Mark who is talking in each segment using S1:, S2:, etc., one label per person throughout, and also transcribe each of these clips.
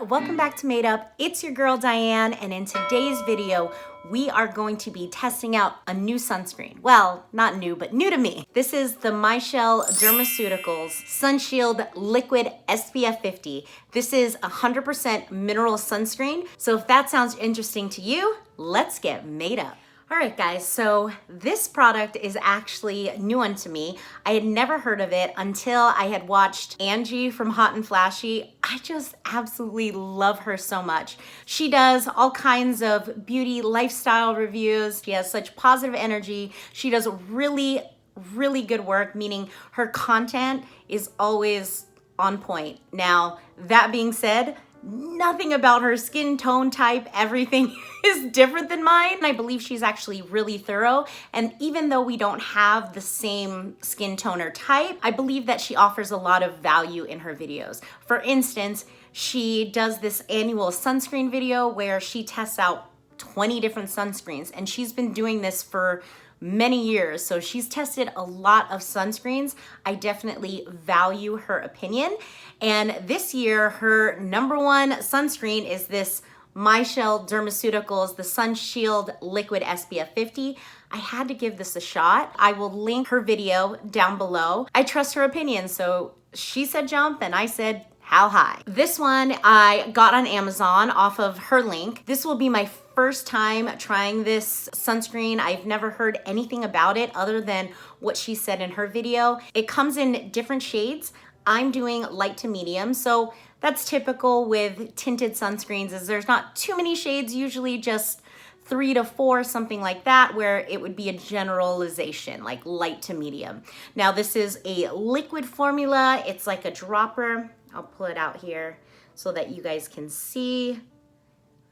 S1: welcome back to Made Up. It's your girl Diane, and in today's video, we are going to be testing out a new sunscreen. Well, not new, but new to me. This is the MyChelle Dermaceuticals Sun Shield Liquid SPF 50. This is 100% mineral sunscreen. So if that sounds interesting to you, let's get made up. All right, guys, so this product is actually new one to me. I had never heard of it until I had watched Angie from Hot and Flashy. I just absolutely love her so much. She does all kinds of beauty lifestyle reviews. She has such positive energy. She does really good work, meaning her content is always on point. Now, that being said, nothing about her skin tone type, everything is different than mine. I believe she's actually really thorough. And even though we don't have the same skin tone or type, I believe that she offers a lot of value in her videos. For instance, she does this annual sunscreen video where she tests out 20 different sunscreens, and she's been doing this for many years. So she's tested a lot of sunscreens. I definitely value her opinion. And this year, her #1 sunscreen is this MyChelle Dermaceuticals, the Sun Shield Liquid SPF 50. I had to give this a shot. I will link her video down below. I trust her opinion. So she said jump and I said how high. This one I got on Amazon off of her link. This will be my first time trying this sunscreen. I've never heard anything about it other than what she said in her video. It comes in different shades. I'm doing light to medium, so that's typical with tinted sunscreens is there's not too many shades, usually just 3 to 4, something like that, where it would be a generalization, like light to medium. Now this is a liquid formula. It's like a dropper. I'll pull it out here so that you guys can see.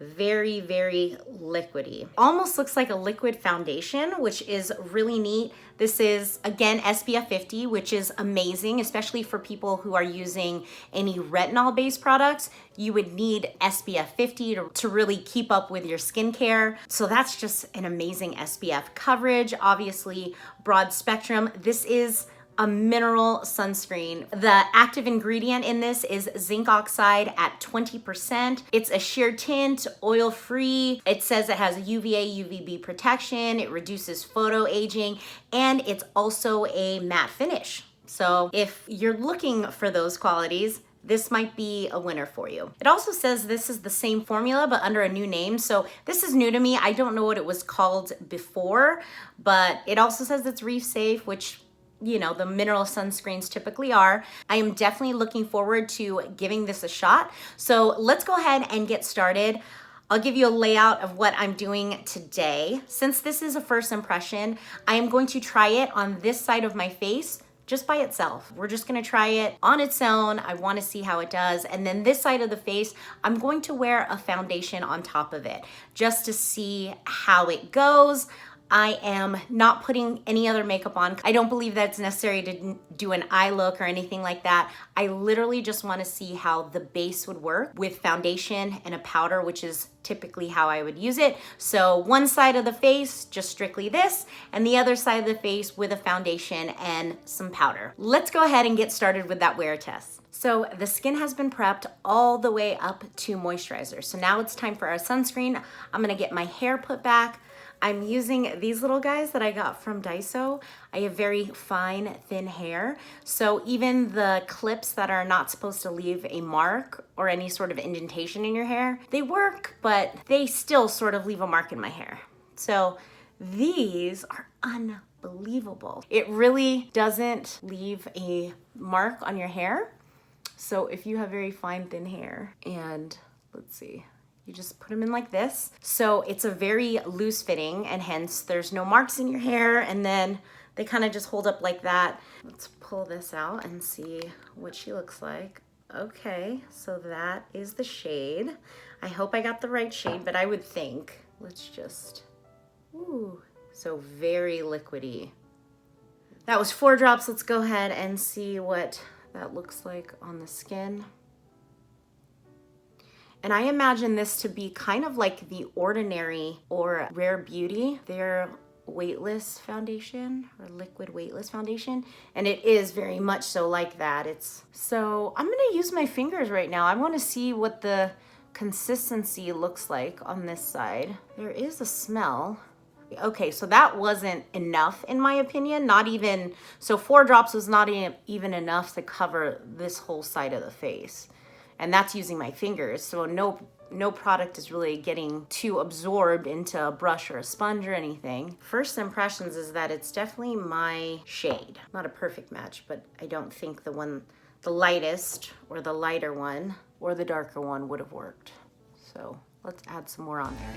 S1: Very liquidy. Almost looks like a liquid foundation, which is really neat. This is, again, SPF 50, which is amazing, especially for people who are using any retinol-based products. You would need SPF 50 to really keep up with your skincare. So that's just an amazing SPF coverage. Obviously, broad spectrum. This is a mineral sunscreen. The active ingredient in this is zinc oxide at 20%. It's a sheer tint, oil-free. It says it has UVA, UVB protection. It reduces photo aging, and it's also a matte finish. So if you're looking for those qualities, this might be a winner for you. It also says this is the same formula, but under a new name. So this is new to me. I don't know what it was called before, but it also says it's reef safe, which you know, the mineral sunscreens typically are. I am definitely looking forward to giving this a shot. So let's go ahead and get started. I'll give you a layout of what I'm doing today. Since this is a first impression, I am going to try it on this side of my face just by itself. We're just gonna try it on its own. I wanna see how it does. And then this side of the face, I'm going to wear a foundation on top of it just to see how it goes. I am not putting any other makeup on. I don't believe that's necessary to do an eye look or anything like that. I literally just want to see how the base would work with foundation and a powder, which is typically how I would use it. So one side of the face, just strictly this, and the other side of the face with a foundation and some powder. Let's go ahead and get started with that wear test. So the skin has been prepped all the way up to moisturizer. So now it's time for our sunscreen. I'm gonna get my hair put back. I'm using these little guys that I got from Daiso. I have very fine, thin hair. So even the clips that are not supposed to leave a mark or any sort of indentation in your hair, they work, but they still sort of leave a mark in my hair. So these are unbelievable. It really doesn't leave a mark on your hair. So if you have very fine, thin hair, and let's see, you just put them in like this. So it's a very loose fitting, and hence there's no marks in your hair, and then they kind of just hold up like that. Let's pull this out and see what she looks like. Okay, so that is the shade. I hope I got the right shade, but I would think. Let's just, ooh, so very liquidy. That was 4 drops. Let's go ahead and see what that looks like on the skin. And I imagine this to be kind of like the Ordinary or Rare Beauty. They're weightless foundation or liquid weightless foundation, and it is very much so like that. So I'm gonna use my fingers right now. I want to see what the consistency looks like on this side. There is a smell. Okay, so that wasn't enough in my opinion. Not even, so 4 drops was not even enough to cover this whole side of the face. And that's using my fingers. So no product is really getting too absorbed into a brush or a sponge or anything. First impressions is that it's definitely my shade. Not a perfect match, but I don't think the lightest or the lighter one or the darker one would have worked. So let's add some more on there.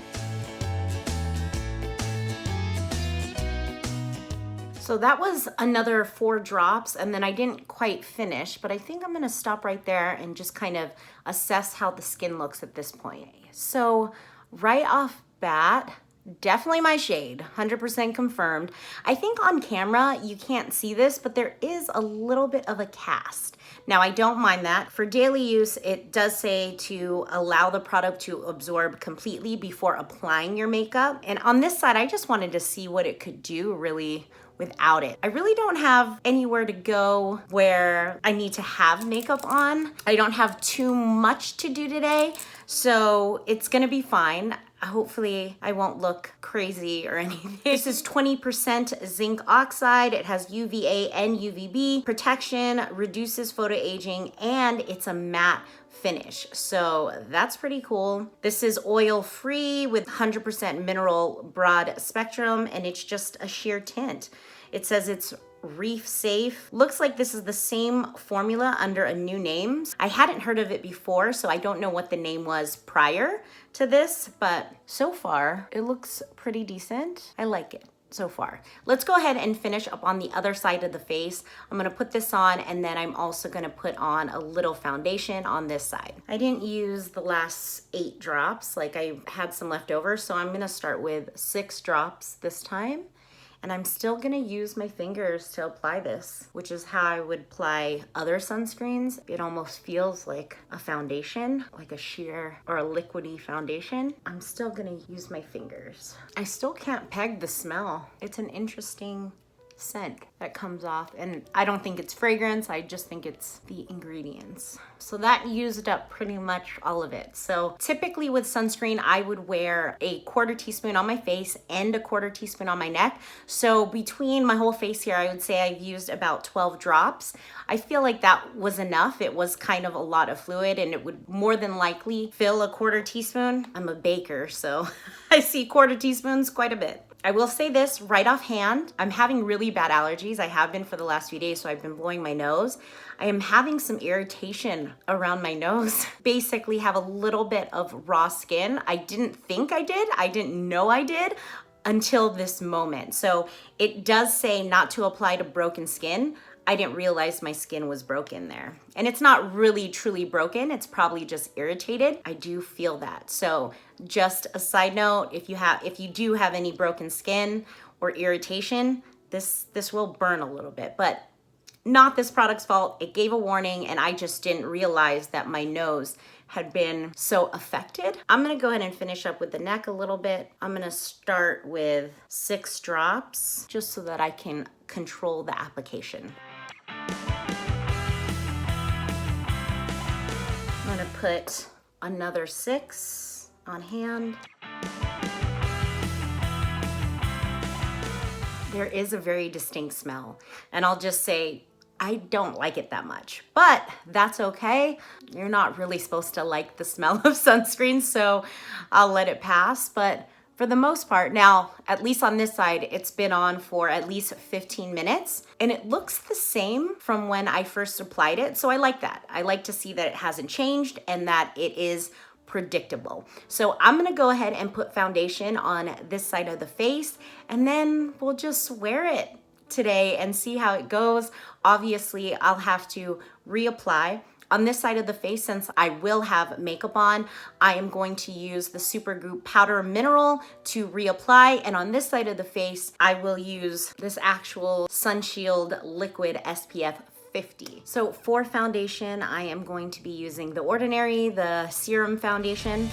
S1: So that was another 4 drops, and then I didn't quite finish, but I think I'm gonna stop right there and just kind of assess how the skin looks at this point. So right off bat, definitely my shade, 100% confirmed. I think on camera you can't see this, but there is a little bit of a cast. Now I don't mind that. For daily use, it does say to allow the product to absorb completely before applying your makeup. And on this side, I just wanted to see what it could do really without it. I really don't have anywhere to go where I need to have makeup on. I don't have too much to do today, so it's gonna be fine. Hopefully I won't look crazy or anything. This is 20% zinc oxide. It has UVA and UVB protection, reduces photo aging, and it's a matte finish. So that's pretty cool. This is oil free with 100% mineral broad spectrum, and it's just a sheer tint. It says it's reef safe. Looks like this is the same formula under a new name. I hadn't heard of it before, so I don't know what the name was prior to this, but so far it looks pretty decent. I like it so far. Let's go ahead and finish up on the other side of the face. I'm gonna put this on, and then I'm also gonna put on a little foundation on this side. I didn't use the last 8 drops, like I had some left over, so I'm gonna start with 6 drops this time. And I'm still gonna use my fingers to apply this, which is how I would apply other sunscreens. It almost feels like a foundation, like a sheer or a liquidy foundation. I'm still gonna use my fingers. I still can't peg the smell. It's an interesting scent that comes off, and I don't think it's fragrance, I just think it's the ingredients. So that used up pretty much all of it. So typically with sunscreen, I would wear a 1/4 teaspoon on my face and a 1/4 teaspoon on my neck. So between my whole face here, I would say I've used about 12 drops. I feel like that was enough. It was kind of a lot of fluid, and it would more than likely fill a 1/4 teaspoon. I'm a baker, so I see 1/4 teaspoons quite a bit. I will say this right offhand, I'm having really bad allergies. I have been for the last few days, so I've been blowing my nose. I am having some irritation around my nose. Basically have a little bit of raw skin. I didn't think I did. I didn't know I did until this moment. So it does say not to apply to broken skin. I didn't realize my skin was broken there. And it's not really truly broken, it's probably just irritated. I do feel that. So just a side note, if you do have any broken skin or irritation, this will burn a little bit, but not this product's fault. It gave a warning, and I just didn't realize that my nose had been so affected. I'm gonna go ahead and finish up with the neck a little bit. I'm gonna start with 6 drops just so that I can control the application. I'm gonna put another 6 on hand. There is a very distinct smell, and I'll just say, I don't like it that much, but that's okay. You're not really supposed to like the smell of sunscreen, so I'll let it pass. But for the most part, now, at least on this side, it's been on for at least 15 minutes, and it looks the same from when I first applied it, so I like that. I like to see that it hasn't changed and that it is predictable. So I'm gonna go ahead and put foundation on this side of the face, and then we'll just wear it today and see how it goes. Obviously, I'll have to reapply. On this side of the face, since I will have makeup on, I am going to use the Supergoop Powder Mineral to reapply. And on this side of the face, I will use this actual Sun Shield Liquid SPF 50. So for foundation, I am going to be using The Ordinary, the Serum Foundation.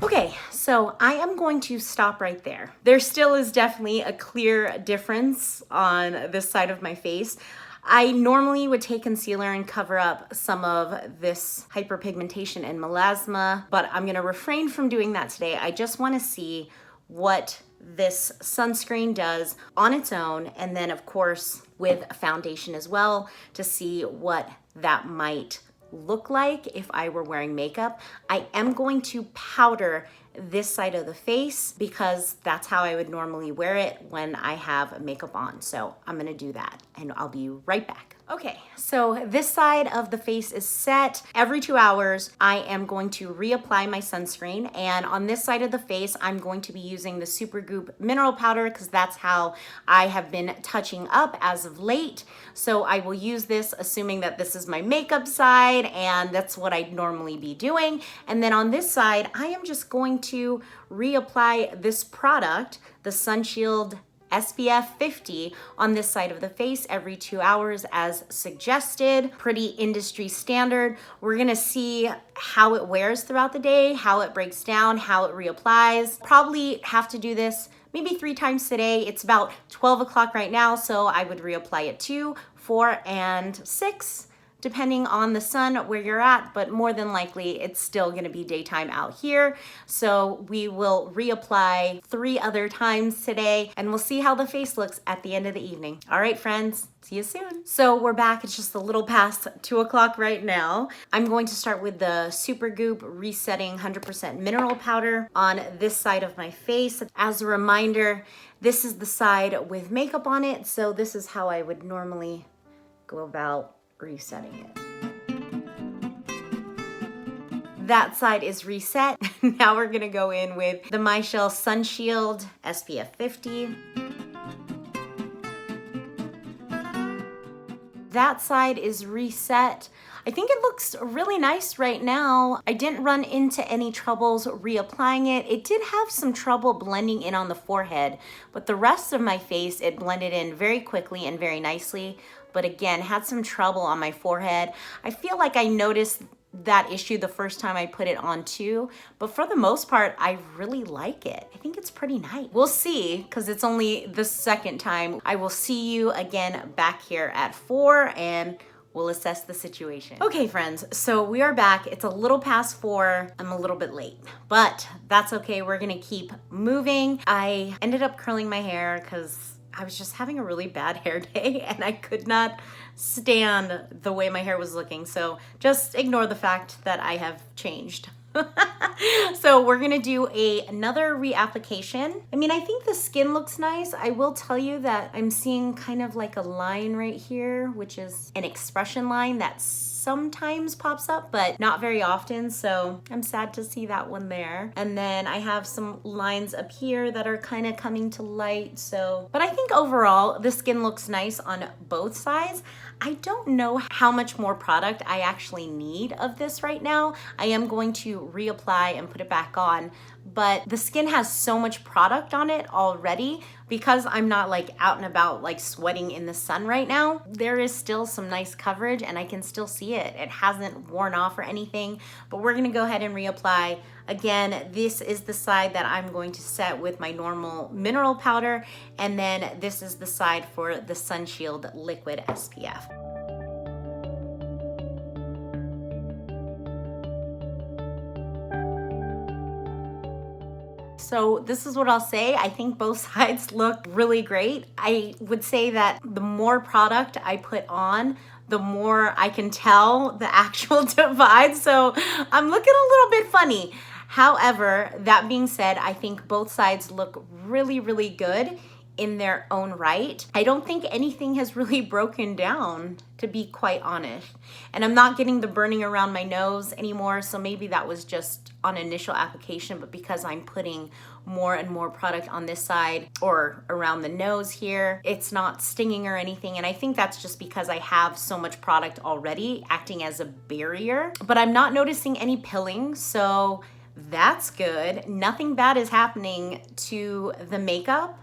S1: Okay, so So I am going to stop right there. There still is definitely a clear difference on this side of my face. I normally would take concealer and cover up some of this hyperpigmentation and melasma, but I'm gonna refrain from doing that today. I just wanna see what this sunscreen does on its own, and then of course with a foundation as well, to see what that might look like if I were wearing makeup. I am going to powder this side of the face because that's how I would normally wear it when I have makeup on. So I'm gonna do that and I'll be right back. Okay, so this side of the face is set. Every 2 hours, I am going to reapply my sunscreen. And on this side of the face, I'm going to be using the Supergoop mineral powder because that's how I have been touching up as of late. So I will use this assuming that this is my makeup side and that's what I'd normally be doing. And then on this side, I am just going to reapply this product, the Sunshield SPF 50 on this side of the face every 2 hours as suggested. Pretty industry standard. We're gonna see how it wears throughout the day, how it breaks down, how it reapplies. Probably have to do this maybe 3 times today. It's about 12 o'clock right now, so I would reapply at 2, 4, and 6. Depending on the sun where you're at, but more than likely it's still gonna be daytime out here. So we will reapply 3 other times today and we'll see how the face looks at the end of the evening. All right, friends, see you soon. So we're back, it's just a little past 2 o'clock right now. I'm going to start with the Supergoop Resetting 100% Mineral Powder on this side of my face. As a reminder, this is the side with makeup on it, so this is how I would normally go about resetting it. That side is reset. Now we're gonna go in with the MyChelle Sunshield SPF 50. That side is reset. I think it looks really nice right now. I didn't run into any troubles reapplying it. It did have some trouble blending in on the forehead, but the rest of my face, it blended in very quickly and very nicely. But again, had some trouble on my forehead. I feel like I noticed that issue the first time I put it on too, but for the most part, I really like it. I think it's pretty nice. We'll see, because it's only the second time. I will see you again back here at 4 and we'll assess the situation. Okay, friends, so we are back. It's a little past 4. I'm a little bit late, but that's okay. We're gonna keep moving. I ended up curling my hair because I was just having a really bad hair day and I could not stand the way my hair was looking. So just ignore the fact that I have changed. So we're gonna do another reapplication. I mean, I think the skin looks nice. I will tell you that I'm seeing kind of like a line right here, which is an expression line that sometimes pops up, but not very often. So I'm sad to see that one there. And then I have some lines up here that are kind of coming to light. So, but I think overall the skin looks nice on both sides. I don't know how much more product I actually need of this right now. I am going to reapply and put it back on, but the skin has so much product on it already because I'm not like out and about like sweating in the sun right now. There is still some nice coverage and I can still see it. It hasn't worn off or anything, but we're gonna go ahead and reapply. Again, this is the side that I'm going to set with my normal mineral powder, and then this is the side for the Sunshield Liquid SPF. So this is what I'll say. I think both sides look really great. I would say that the more product I put on, the more I can tell the actual divide. So I'm looking a little bit funny. However, that being said, I think both sides look really, really good in their own right. I don't think anything has really broken down, to be quite honest. And I'm not getting the burning around my nose anymore, so maybe that was just on initial application, but because I'm putting more and more product on this side or around the nose here, it's not stinging or anything. And I think that's just because I have so much product already acting as a barrier, but I'm not noticing any pilling, so that's good. Nothing bad is happening to the makeup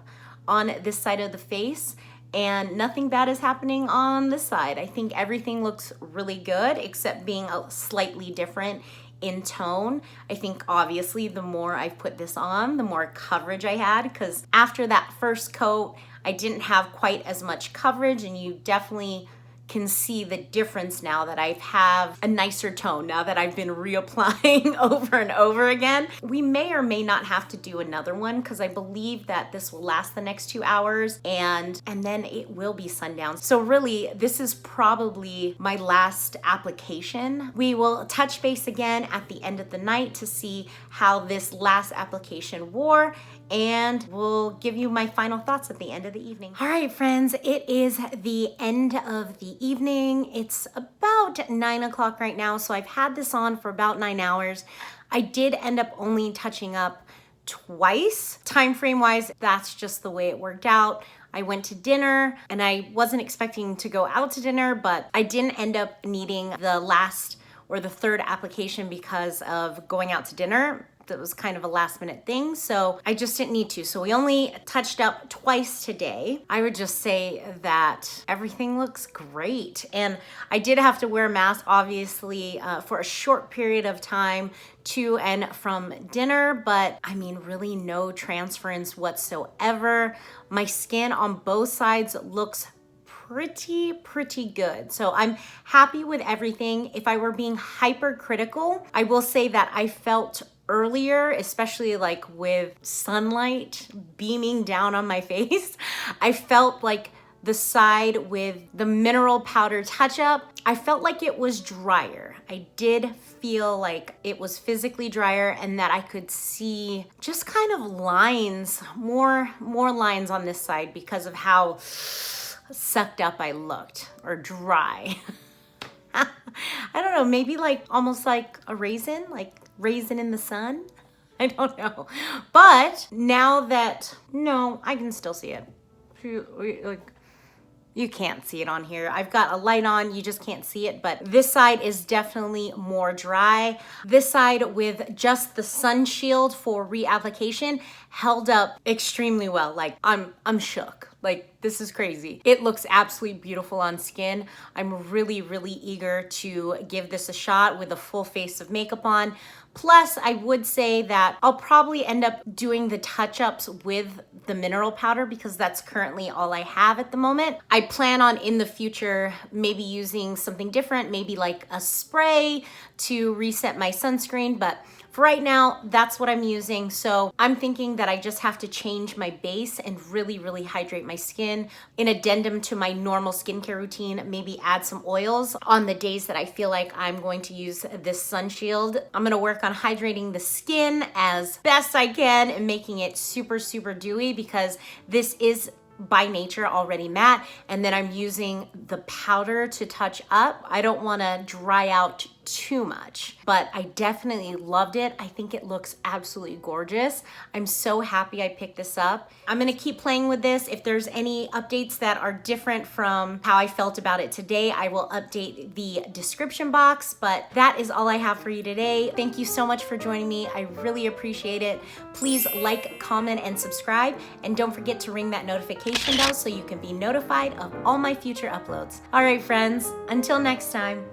S1: on this side of the face, and nothing bad is happening on this side. I think everything looks really good except being slightly different in tone. I think obviously the more I've put this on, the more coverage I had, because after that first coat, I didn't have quite as much coverage, and you definitely can see the difference now that I have a nicer tone, now that I've been reapplying over and over again. We may or may not have to do another one, because I believe that this will last the next 2 hours, and then it will be sundown. So really, this is probably my last application. We will touch base again at the end of the night to see how this last application wore, and we'll give you my final thoughts at the end of the evening. All right, friends, it is the end of the evening. It's about 9 o'clock right now, so I've had this on for about 9 hours. I did end up only touching up twice. Time frame wise, that's just the way it worked out. I went to dinner, and I wasn't expecting to go out to dinner, but I didn't end up needing the last or the third application because of going out to dinner. That was kind of a last minute thing, so I just didn't need to. So we only touched up twice today. I would just say that everything looks great. And I did have to wear a mask, obviously, for a short period of time to and from dinner, but I mean, really no transference whatsoever. My skin on both sides looks pretty good. So I'm happy with everything. If I were being hypercritical, I will say that I felt earlier, especially like with sunlight beaming down on my face, I felt like the side with the mineral powder touch-up, I felt like it was drier. I did feel like it was physically drier, and that I could see just kind of lines, more lines on this side because of how sucked up I looked, or dry. I don't know, maybe like almost like a raisin, like raisin in the sun. I don't know. But now that, no, I can still see it. Like, you can't see it on here. I've got a light on, you just can't see it, but this side is definitely more dry. This side with just the sun shield for reapplication held up extremely well. Like I'm shook. Like, this is crazy. It looks absolutely beautiful on skin. I'm really eager to give this a shot with a full face of makeup on. Plus, I would say that I'll probably end up doing the touch-ups with the mineral powder because that's currently all I have at the moment. I plan on in the future maybe using something different, maybe like a spray to reset my sunscreen, but for right now, that's what I'm using. So I'm thinking that I just have to change my base and really hydrate my skin. In addendum to my normal skincare routine, maybe add some oils on the days that I feel like I'm going to use this sun shield. I'm gonna work on hydrating the skin as best I can and making it super dewy, because this is by nature already matte, and then I'm using the powder to touch up. I don't want to dry out too much, but I definitely loved it. I think it looks absolutely gorgeous. I'm so happy I picked this up. I'm gonna keep playing with this. If there's any updates that are different from how I felt about it today, I will update the description box, but that is all I have for you today. Thank you so much for joining me. I really appreciate it. Please like, comment, and subscribe, and don't forget to ring that notification bell so you can be notified of all my future uploads. All right, friends, until next time.